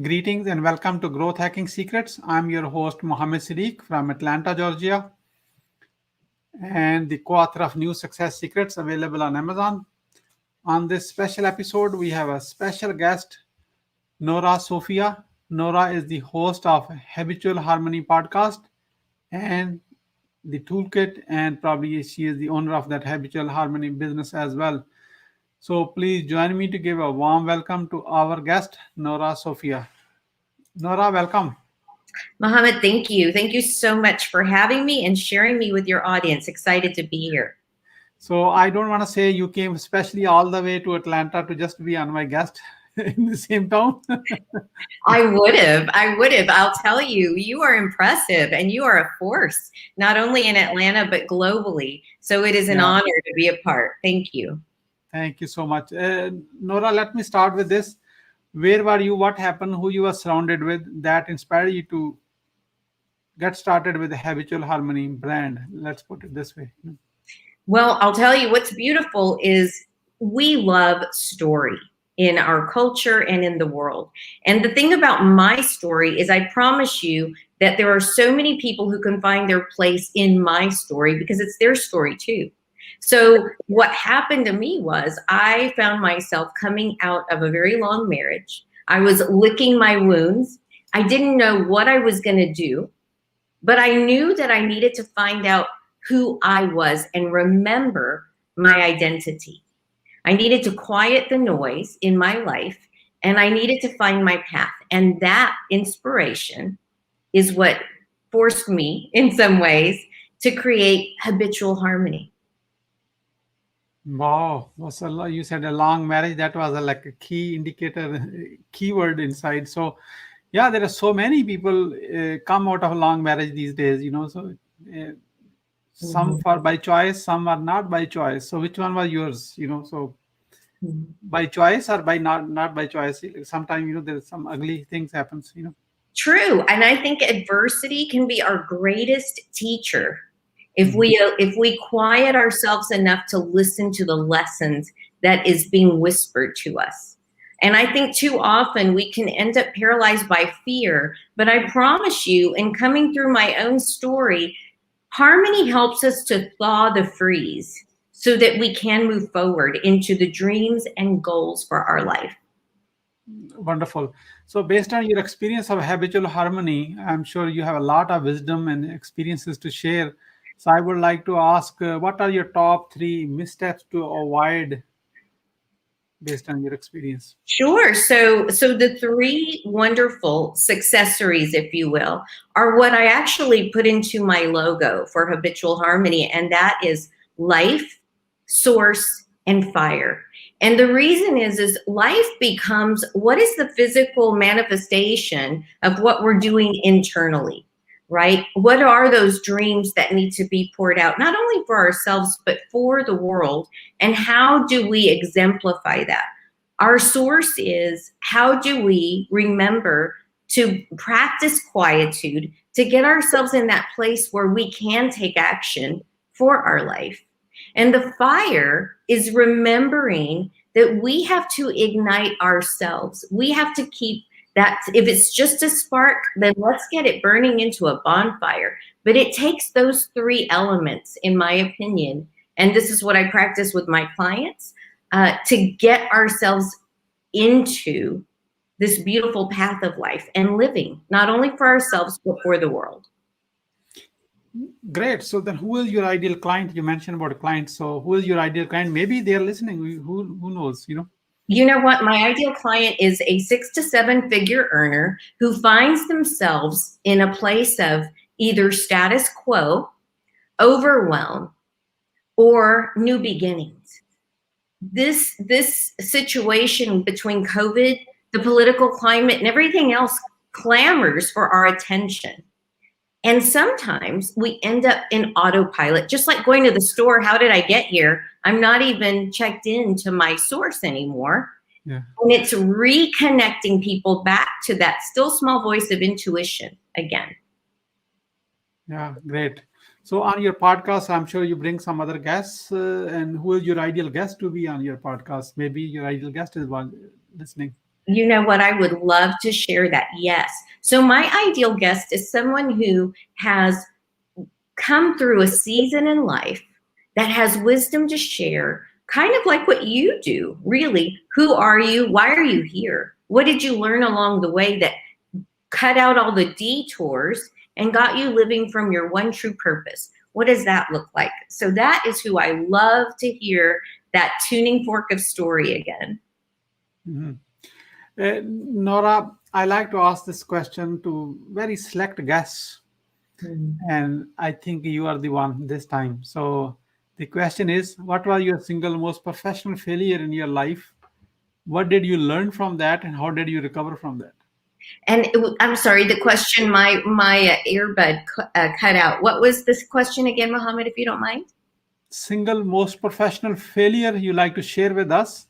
Greetings and welcome to Growth Hacking Secrets. I'm your host, Muhammad Siddique from Atlanta, Georgia, and the co-author of New Success Secrets available on Amazon. On this special episode, we have a special guest, Nora Sophia. Nora is the host of Habitual Harmony podcast and the toolkit, and probably she is the owner of that Habitual Harmony business as well. So please join me to give a warm welcome to our guest, Nora Sophia. Nora, welcome. Muhammad, thank you. Thank you so much for having me and sharing me with your audience. Excited to be here. So I don't want to say you came especially all the way to Atlanta to just be on my guest in the same town. I would have. I'll tell you, you are impressive and you are a force, not only in Atlanta, but globally. So it is an honor to be a part. Thank you. Thank you so much. Nora, let me start with this. Where were you? What happened? Who you were surrounded with that inspired you to get started with the Habitual Harmony brand? Let's put it this way. Well, I'll tell you what's beautiful is we love story in our culture and in the world. And the thing about my story is I promise you that there are so many people who can find their place in my story because it's their story too. So what happened to me was I found myself coming out of a very long marriage. I was licking my wounds. I didn't know what I was going to do, but I knew that I needed to find out who I was and remember my identity. I needed to quiet the noise in my life and I needed to find my path. And that inspiration is what forced me in some ways to create Habitual Harmony. Wow, was a you said a long marriage. That was like a key indicator, keyword inside. So, yeah, there are so many people come out of a long marriage these days. So some for by choice, some are not by choice. So, which one was yours? So by choice or by not by choice. Sometimes there's some ugly things happens. True, and I think adversity can be our greatest teacher. If we quiet ourselves enough to listen to the lessons that is being whispered to us. And I think too often we can end up paralyzed by fear. But I promise you, in coming through my own story, harmony helps us to thaw the freeze so that we can move forward into the dreams and goals for our life. Wonderful. So based on your experience of Habitual Harmony, I'm sure you have a lot of wisdom and experiences to share. So I would like to ask, what are your top 3 missteps to avoid based on your experience? Sure. So the 3 wonderful successories, if you will, are what I actually put into my logo for Habitual Harmony, and that is life, source, and fire. And the reason is life becomes what is the physical manifestation of what we're doing internally. Right? What are those dreams that need to be poured out, not only for ourselves, but for the world? And how do we exemplify that? Our source is how do we remember to practice quietude, to get ourselves in that place where we can take action for our life? And the fire is remembering that we have to ignite ourselves. We have to keep that. If it's just a spark, then let's get it burning into a bonfire. But it takes those 3 elements, in my opinion, and this is what I practice with my clients, to get ourselves into this beautiful path of life and living, not only for ourselves, but for the world. Great. So then who is your ideal client? You mentioned about a client. So who is your ideal client? Maybe they're listening. Who knows, You know what? My ideal client is a 6 to 7 figure earner who finds themselves in a place of either status quo, overwhelm, or new beginnings. This situation between COVID, the political climate, and everything else clamors for our attention. And sometimes we end up in autopilot, just like going to the store. How did I get here? I'm not even checked into my source anymore. Yeah. And it's reconnecting people back to that still small voice of intuition again. Yeah, great. So on your podcast, I'm sure you bring some other guests. And who is your ideal guest to be on your podcast? Maybe your ideal guest is one listening. You know what? I would love to share that. Yes. So my ideal guest is someone who has come through a season in life that has wisdom to share, kind of like what you do, really. Who are you? Why are you here? What did you learn along the way that cut out all the detours and got you living from your one true purpose? What does that look like? So that is who I love to hear that tuning fork of story again. Mm-hmm. Nora, I like to ask this question to very select guests, and I think you are the one this time. So the question is, what was your single most professional failure in your life? What did you learn from that, and how did you recover from that? And I'm sorry, the question, my earbud cut out. What was this question again, Muhammad, if you don't mind? Single most professional failure you like to share with us?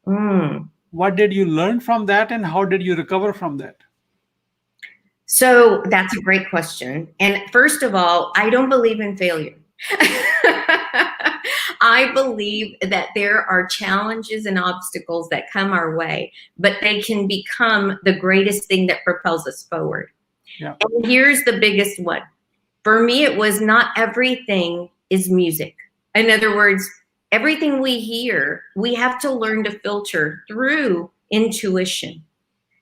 Mm. What did you learn from that, and how did you recover from that? So that's a great question. And first of all, I don't believe in failure. I believe that there are challenges and obstacles that come our way, but they can become the greatest thing that propels us forward. Yeah. And here's the biggest one. For me, it was not everything is music. In other words, everything we hear, we have to learn to filter through intuition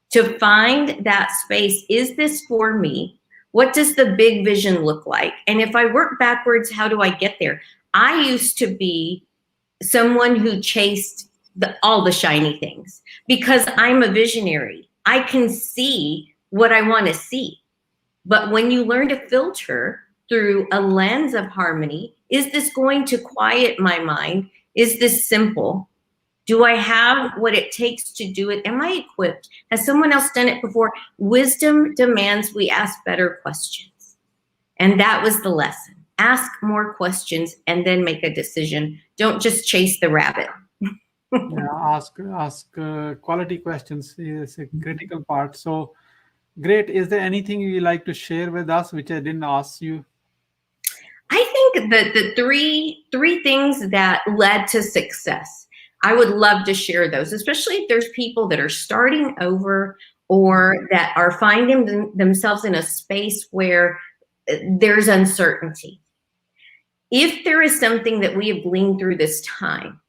to find that space. Is this for me? What does the big vision look like? And if I work backwards, how do I get there? I used to be someone who chased all the shiny things because I'm a visionary. I can see what I want to see. But when you learn to filter through a lens of harmony, is this going to quiet my mind? Is this simple? Do I have what it takes to do it? Am I equipped? Has someone else done it before? Wisdom demands we ask better questions. And that was the lesson. Ask more questions and then make a decision. Don't just chase the rabbit. Yeah, ask quality questions is a critical part. So great. Is there anything you like to share with us which I didn't ask you? I think that the three things that led to success, I would love to share those, especially if there's people that are starting over or that are finding themselves in a space where there's uncertainty. If there is something that we have gleaned through this time,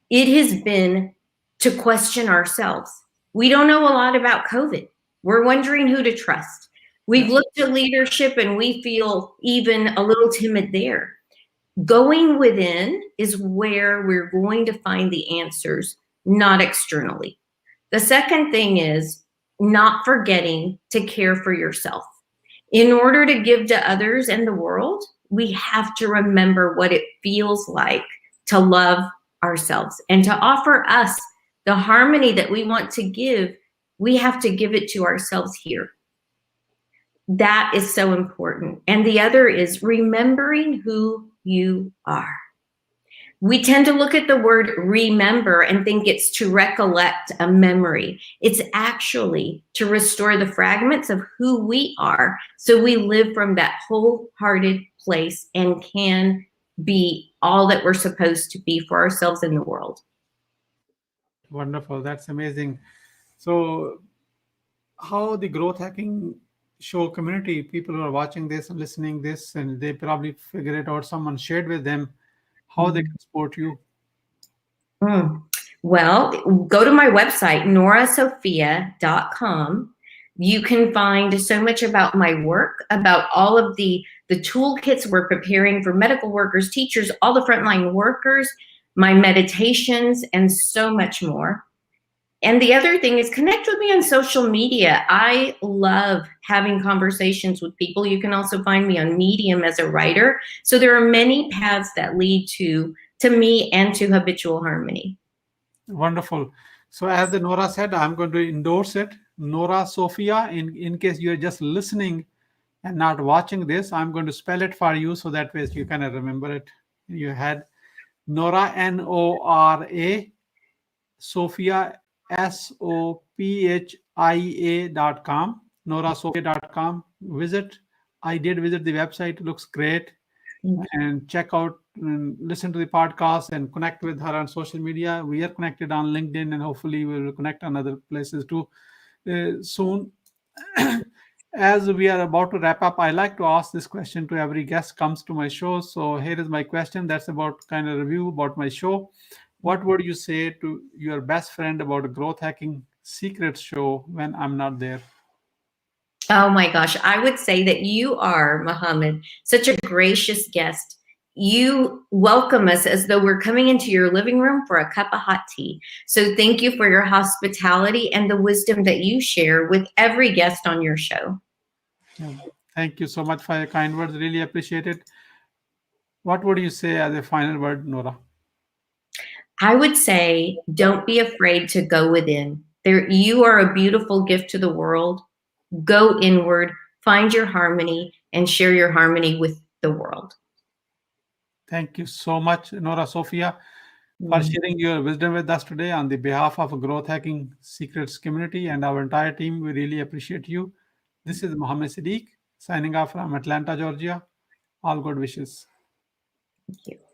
it has been to question ourselves. We don't know a lot about COVID. We're wondering who to trust. We've looked at leadership and we feel even a little timid there. Going within is where we're going to find the answers, not externally. The second thing is not forgetting to care for yourself. In order to give to others and the world, we have to remember what it feels like to love ourselves and to offer us the harmony that we want to give. We have to give it to ourselves here. That is so important. And the other is remembering who you are. We tend to look at the word remember and think it's to recollect a memory. It's actually to restore the fragments of who we are so we live from that wholehearted place and can be all that we're supposed to be for ourselves in the world. Wonderful. That's amazing. So how the growth hacking show community, people who are watching this and listening this, and they probably figure it out, someone shared with them how they can support you. Well, go to my website, norasophia.com. You can find so much about my work, about all of the toolkits we're preparing for medical workers, teachers, all the frontline workers, my meditations, and so much more. And the other thing is connect with me on social media. I love having conversations with people. You can also find me on Medium as a writer. So there are many paths that lead to me and to Habitual Harmony. Wonderful. So as the Nora said, I'm going to endorse it. Nora Sophia, in case you're just listening and not watching this, I'm going to spell it for you so that way you kind of remember it in your head. Nora, Nora, Sophia, SOPHIA.com, norasophia.com. Visit. I did visit the website. It looks great. and check out and listen to the podcast and connect with her on social media. We are connected on LinkedIn, and hopefully we will connect on other places too soon. As we are about to wrap up, I like to ask this question to every guest comes to my show. So here is my question. That's about kind of review about my show. What would you say to your best friend about a growth hacking secrets show when I'm not there? Oh my gosh, I would say that you are, Muhammad, such a gracious guest. You welcome us as though we're coming into your living room for a cup of hot tea. So thank you for your hospitality and the wisdom that you share with every guest on your show. Yeah. Thank you so much for your kind words. Really appreciate it. What would you say as a final word, Nora? I would say, don't be afraid to go within. There, you are a beautiful gift to the world. Go inward, find your harmony, and share your harmony with the world. Thank you so much, Nora Sophia, for Mm. sharing your wisdom with us today on the behalf of Growth Hacking Secrets community and our entire team. We really appreciate you. This is Muhammad Siddique signing off from Atlanta, Georgia. All good wishes. Thank you.